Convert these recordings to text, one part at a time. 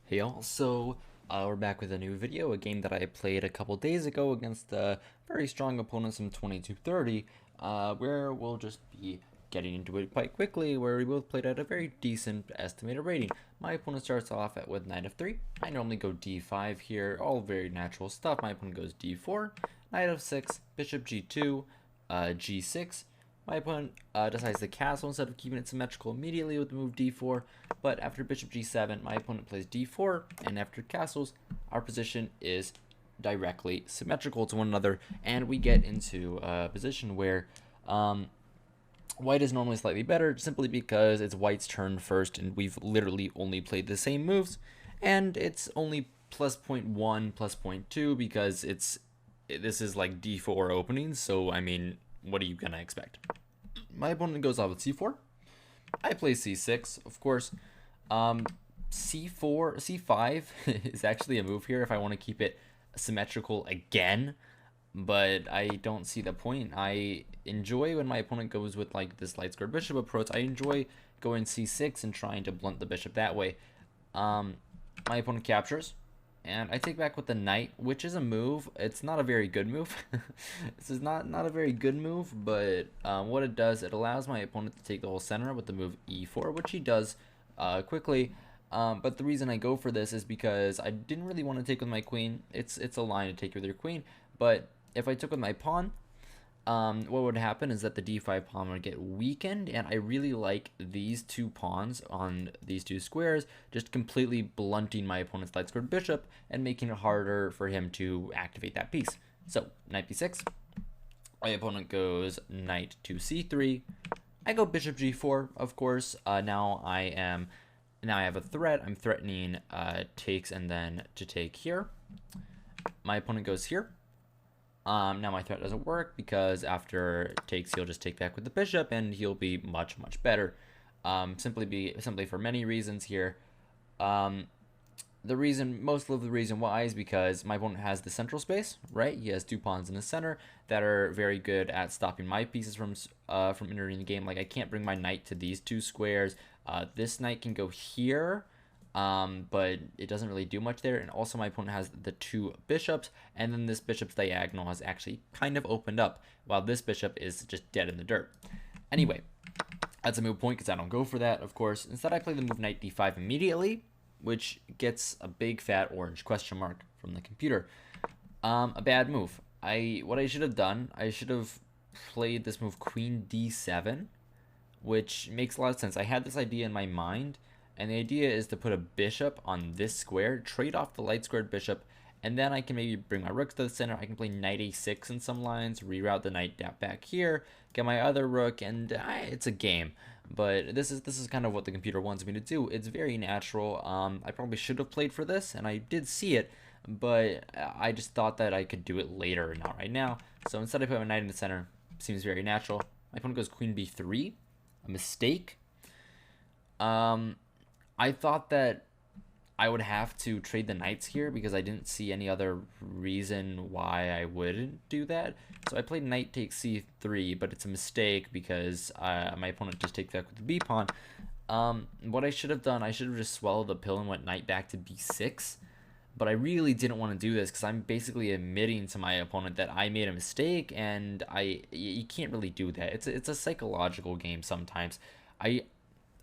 Hey y'all, we're back with a new video, a game that I played a couple days ago against very strong opponents from 2230, where we'll just be getting into it quite quickly, where we both played at a very decent estimated rating. My opponent starts off with knight f3. I normally go d5 here, all very natural stuff. My opponent goes d4, knight f6, bishop g2, g6. My opponent decides to castle instead of keeping it symmetrical immediately with the move d4, but after bishop g7, my opponent plays d4, and after castles, our position is directly symmetrical to one another, and we get into a position where white is normally slightly better, simply because it's white's turn first, and we've literally only played the same moves, and it's only plus 0.1, plus 0.2, because this is like d4 openings, so I mean, what are you gonna expect? My opponent goes off with c4. I play c6, of course. C4, c5 is actually a move here if I want to keep it symmetrical again, but I don't see the point. I enjoy when my opponent goes with like this light squared bishop approach. I enjoy going c6 and trying to blunt the bishop that way. My opponent captures, and I take back with the knight, which is a move. It's not a very good move. This is not a very good move, but what it does, it allows my opponent to take the whole center with the move e4, which he does quickly. But the reason I go for this is because I didn't really want to take with my queen. It's a line to take with your queen, but if I took with my pawn, what would happen is that the d5 pawn would get weakened, and I really like these two pawns on these two squares, just completely blunting my opponent's light squared bishop and making it harder for him to activate that piece. So, knight b6, my opponent goes knight to c3, I go bishop g4, of course. Now I have a threat. I'm threatening takes and then to take here. My opponent goes here. Now my threat doesn't work because after takes, he'll just take back with the bishop, and he'll be much better. Simply for many reasons here. Most of the reason why is because my opponent has the central space, right? He has two pawns in the center that are very good at stopping my pieces from entering the game. Like, I can't bring my knight to these two squares. This knight can go here, but it doesn't really do much there. And also my opponent has the two bishops, and then this bishop's diagonal has actually kind of opened up, while this bishop is just dead in the dirt. Anyway, that's a moot point because I don't go for that, of course. Instead, I play the move knight d5 immediately, which gets a big fat orange question mark from the computer. A bad move. What I should have done, I should have played this move queen d7, which makes a lot of sense. I had this idea in my mind, and the idea is to put a bishop on this square, trade off the light squared bishop, and then I can maybe bring my rooks to the center. I can play knight a6 in some lines, reroute the knight back here, get my other rook, and it's a game. But this is kind of what the computer wants me to do. It's very natural. I probably should have played for this, and I did see it, but I just thought that I could do it later, not right now. So instead, I put my knight in the center. Seems very natural. My opponent goes queen b3, a mistake. I thought that I would have to trade the knights here because I didn't see any other reason why I wouldn't do that. So I played knight takes c3, but it's a mistake because my opponent just takes back with the b pawn. What I should have done, I should have just swallowed the pill and went knight back to b6. But I really didn't want to do this because I'm basically admitting to my opponent that I made a mistake, and you can't really do that. It's a psychological game sometimes.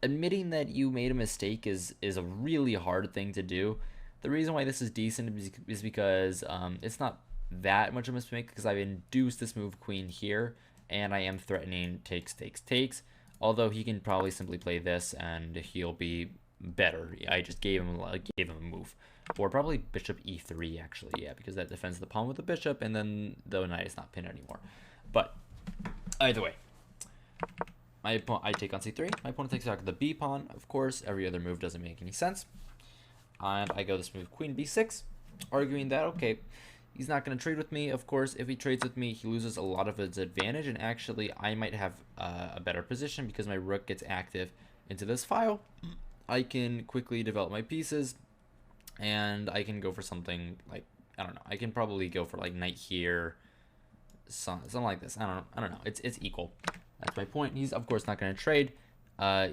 Admitting that you made a mistake is a really hard thing to do. The reason why this is decent is because it's not that much of a mistake, because I've induced this move queen here, and I am threatening takes. Although he can probably simply play this and he'll be better. I just gave him a move, or probably bishop e3 actually, yeah, because that defends the pawn with the bishop, and then the knight is not pinned anymore. But either way, I take on c3. My opponent takes back the b pawn. Of course, every other move doesn't make any sense. And I go this move queen b6, arguing that, okay, he's not going to trade with me. Of course, if he trades with me, he loses a lot of his advantage, and actually I might have a better position because my rook gets active into this file. I can quickly develop my pieces, and I can go for something like, I don't know, I can probably go for like knight here, something like this. I don't know. It's equal. That's my point. He's of course not going to trade.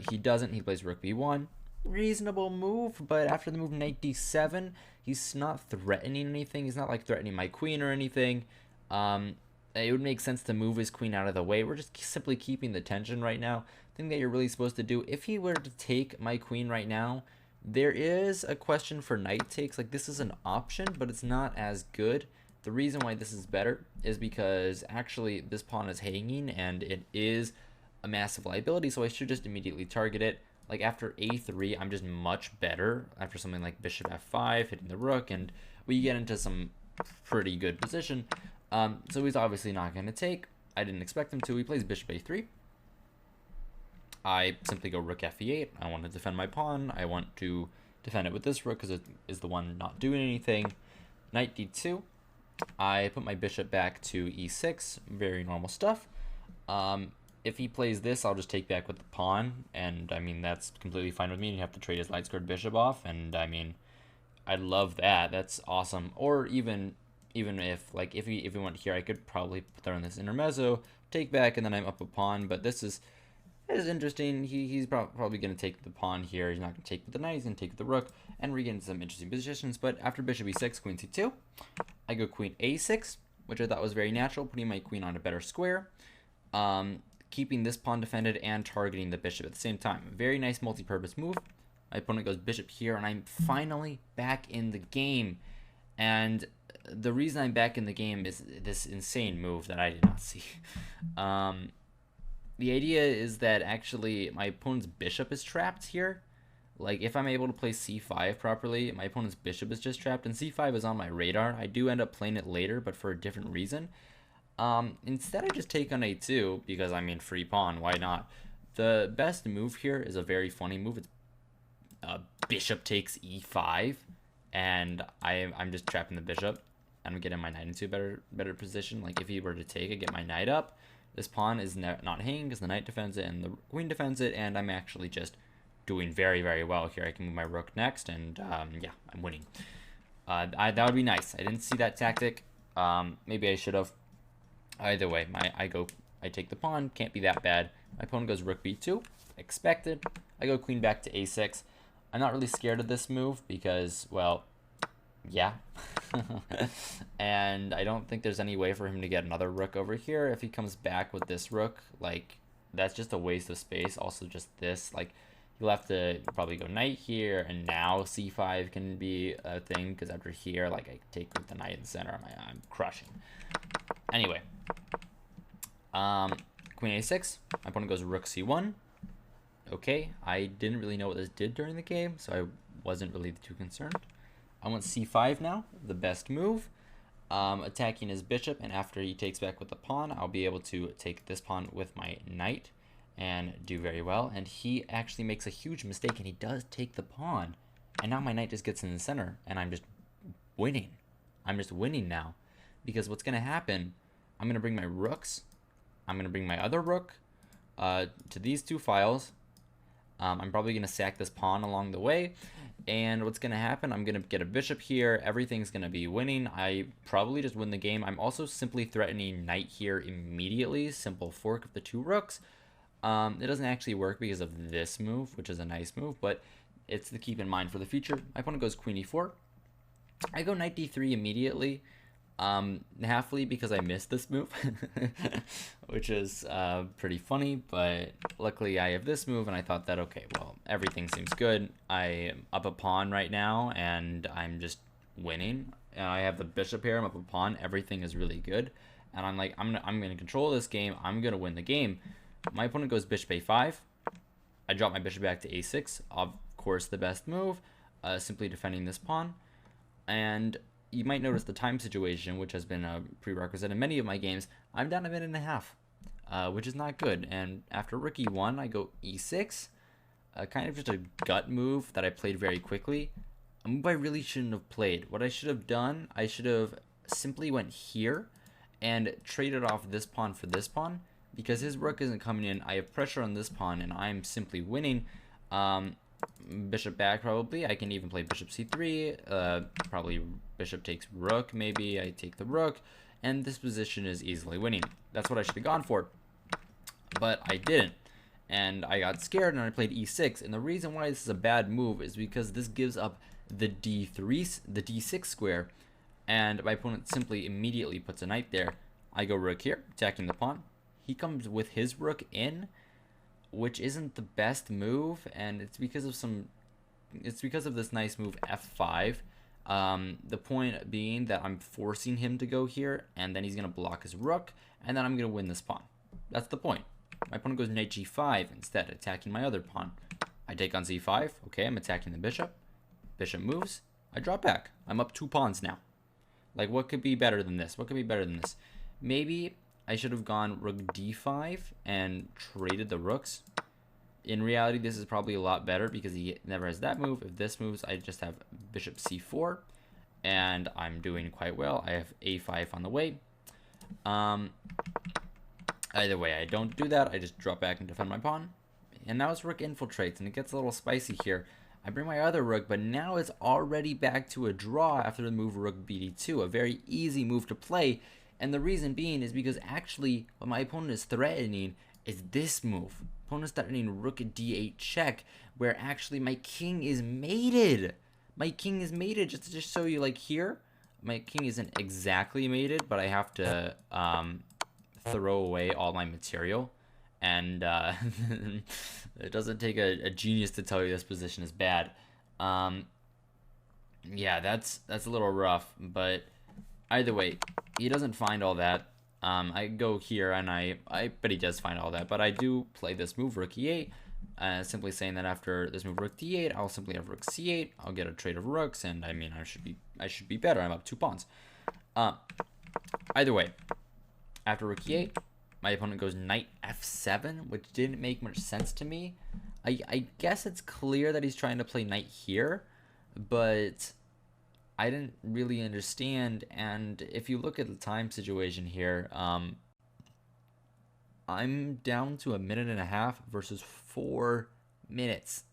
He doesn't. He plays rook b1. reasonable move, but after the move knight d7, he's not threatening anything. He's not like threatening my queen or anything. It would make sense to move his queen out of the way. We're just simply keeping the tension right now. Thing that you're really supposed to do, if he were to take my queen right now, there is a question for knight takes. Like, this is an option, but it's not as good. The reason why this is better is because actually this pawn is hanging and it is a massive liability, so I should just immediately target it. Like, after a3, I'm just much better after something like bishop f5, hitting the rook, and we get into some pretty good position. So he's obviously not going to take. I didn't expect him to. He plays bishop a3. I simply go rook f8. I want to defend my pawn. I want to defend it with this rook because it is the one not doing anything. Knight d2. I put my bishop back to e6. Very normal stuff. If he plays this, I'll just take back with the pawn, and I mean, that's completely fine with me. You have to trade his light squared bishop off, and I mean, I love that. That's awesome. Or even if, like, if he went here, I could probably throw in this intermezzo, take back, and then I'm up a pawn. But this is interesting. He's probably going to take the pawn here. He's not going to take with the knight. He's going to take with the rook, and we get into some interesting positions. But after bishop e6, queen c2, I go queen a6, which I thought was very natural, putting my queen on a better square. Keeping this pawn defended and targeting the bishop at the same time. Very nice multi-purpose move. My opponent goes bishop here, and I'm finally back in the game. And the reason I'm back in the game is this insane move that I did not see. The idea is that actually my opponent's bishop is trapped here. Like, if I'm able to play c5 properly, my opponent's bishop is just trapped, and c5 is on my radar. I do end up playing it later, but for a different reason. Instead, I just take on a2 because, I mean, free pawn. Why not? The best move here is a very funny move. It's bishop takes e5, and I'm just trapping the bishop. I'm getting my knight into a better position. Like, if he were to take it, get my knight up, this pawn is not hanging because the knight defends it and the queen defends it, and I'm actually just doing very, very well here. I can move my rook next, and yeah, I'm winning. That would be nice. I didn't see that tactic. Maybe I should have. Either way, I take the pawn, can't be that bad. My opponent goes rook b2, expected. I go queen back to a6. I'm not really scared of this move because, well, yeah. And I don't think there's any way for him to get another rook over here. If he comes back with this rook, like, that's just a waste of space. Also, just this, like, he'll have to probably go knight here, and now c5 can be a thing, because after here, like, I take with the knight in the center, I'm crushing. Anyway, queen a6, my opponent goes rook c1. Okay, I didn't really know what this did during the game, so I wasn't really too concerned. I want c5 now, the best move, attacking his bishop, and after he takes back with the pawn, I'll be able to take this pawn with my knight and do very well. And he actually makes a huge mistake, and he does take the pawn, and now my knight just gets in the center, and I'm just winning. I'm just winning now, because what's going to happen, I'm going to bring my rooks, I'm going to bring my other rook to these two files. I'm probably going to sack this pawn along the way, and what's going to happen, I'm going to get a bishop here, everything's going to be winning. I probably just win the game. I'm also simply threatening knight here immediately, simple fork of the two rooks. It doesn't actually work because of this move, which is a nice move, but it's to keep in mind for the future. My opponent goes queen e4. I go knight d3 immediately, halfly because I missed this move, which is pretty funny, but luckily I have this move, and I thought that, okay, well, everything seems good. I'm up a pawn right now, and I'm just winning. And I have the bishop here, I'm up a pawn, everything is really good, and I'm like, I'm gonna control this game, I'm gonna win the game. My opponent goes bishop a5. I drop my bishop back to a6, of course the best move, simply defending this pawn. And you might notice the time situation, which has been a prerequisite in many of my games. I'm down a minute and a half, which is not good. And after rook e1, I go e6, kind of just a gut move that I played very quickly. A move I really shouldn't have played. What I should have done, I should have simply went here and traded off this pawn for this pawn, because his rook isn't coming in. I have pressure on this pawn, and I'm simply winning. Bishop back probably. I can even play bishop c3. Probably bishop takes rook. Maybe I take the rook, and this position is easily winning. That's what I should have gone for, but I didn't. and I got scared and I played e6. And the reason why this is a bad move is because this gives up the d6 square, and my opponent simply immediately puts a knight there. I go rook here, attacking the pawn. He comes with his rook in, which isn't the best move, and it's because of this nice move f5. The point being that I'm forcing him to go here, and then he's gonna block his rook, and then I'm gonna win this pawn. That's the point. My opponent goes knight g5 instead, attacking my other pawn. I take on c5. Okay, I'm attacking the bishop. Bishop moves. I drop back. I'm up 2 pawns now. Like, what could be better than this? What could be better than this? Maybe I should have gone rook d5 and traded the rooks. In reality, this is probably a lot better because he never has that move. If this moves, I just have bishop c4, and I'm doing quite well. I have a5 on the way. Either way, I don't do that. I just drop back and defend my pawn. And now his rook infiltrates, and it gets a little spicy here. I bring my other rook, but now it's already back to a draw after the move rook bd2, a very easy move to play. And the reason being is because actually what my opponent is threatening is this move. Opponent's threatening rook d8 check, where actually my king is mated. My king is mated. Just to show you, like here, my king isn't exactly mated, but I have to throw away all my material. And it doesn't take a genius to tell you this position is bad. Yeah, that's a little rough, but either way, he doesn't find all that. I go here, and I bet he does find all that, but I do play this move, rook e8, simply saying that after this move, rook d8, I'll simply have rook c8, I'll get a trade of rooks, and I mean, I should be better. I'm up 2 pawns. Either way, after rook e8, my opponent goes knight f7, which didn't make much sense to me. I guess it's clear that he's trying to play knight here, but I didn't really understand. And if you look at the time situation here, I'm down to 1.5 minutes versus 4 minutes.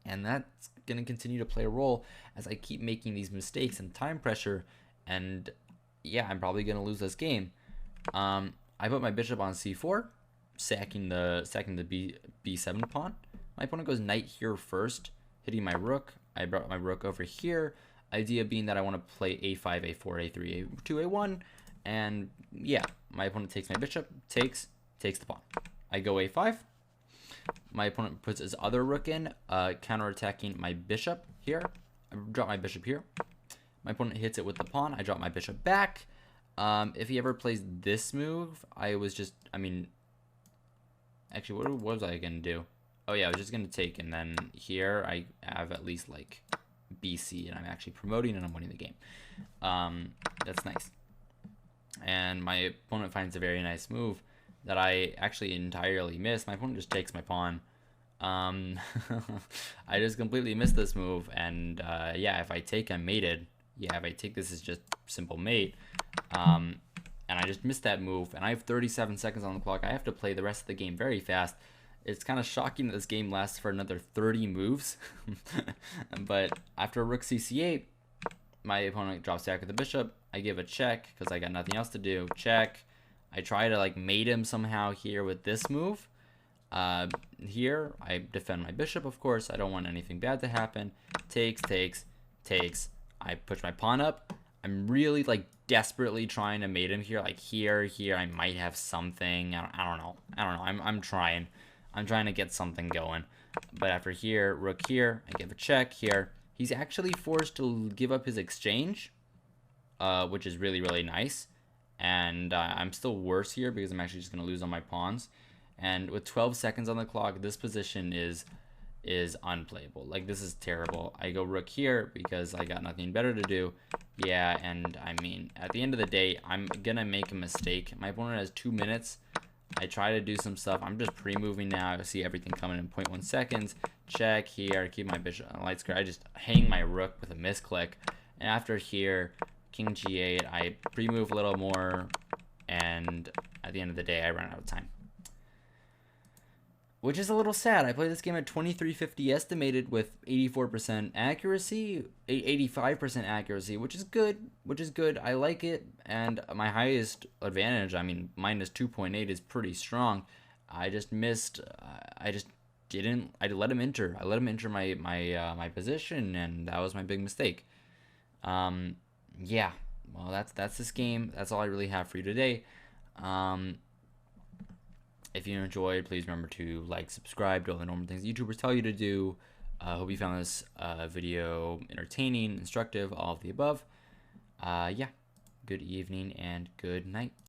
And that's going to continue to play a role as I keep making these mistakes and time pressure. And yeah, I'm probably going to lose this game. I put my bishop on c4, sacking the b7 pawn. My opponent goes knight here first, hitting my rook. I brought my rook over here. Idea being that I want to play a5, a4, a3, a2, a1, and yeah, my opponent takes my bishop, takes the pawn. I go a5. My opponent puts his other rook in, counterattacking my bishop here. I drop my bishop here. My opponent hits it with the pawn. I drop my bishop back. If he ever plays this move, actually, what was I gonna do? Oh yeah, I was just gonna take, and then here I have at least like BC, and I'm actually promoting, and I'm winning the game. That's nice. And my opponent finds a very nice move that I actually entirely missed. My opponent just takes my pawn. I just completely missed this move, and yeah, if I take, I'm mated. Yeah, if I take, this is just simple mate. And I just missed that move, and I have 37 seconds on the clock. I have to play the rest of the game very fast. It's kind of shocking that this game lasts for another 30 moves. But after rook cc8, my opponent drops back with the bishop. I give a check because I got nothing else to do. Check. I try to like mate him somehow here with this move. Here, I defend my bishop, of course. I don't want anything bad to happen. Takes. I push my pawn up. I'm really like desperately trying to mate him here. Like here, I might have something. I don't know. I'm trying. I'm trying to get something going. But after here, rook here, I give a check here. He's actually forced to give up his exchange, which is really, really nice. And I'm still worse here because I'm actually just going to lose on my pawns. And with 12 seconds on the clock, this position is unplayable. Like, this is terrible. I go rook here because I got nothing better to do. Yeah, and I mean, at the end of the day, I'm going to make a mistake. My opponent has 2 minutes. I try to do some stuff. I'm just pre-moving now. I see everything coming in 0.1 seconds. Check here. Keep my bishop on light square. I just hang my rook with a misclick. And after here, king g8, I pre-move a little more. And at the end of the day, I run out of time. Which is a little sad. I played this game at 2350 estimated with 84% accuracy, 85% accuracy, which is good. I like it. And my highest advantage, I mean, minus 2.8 is pretty strong. I just missed. I just didn't. I let him enter. I let him enter my position, and that was my big mistake. Um, yeah. Well, that's this game. That's all I really have for you today. Um, if you enjoyed, please remember to like, subscribe, do all the normal things YouTubers tell you to do. Hope you found this video entertaining, instructive, all of the above. Yeah. Good evening and good night.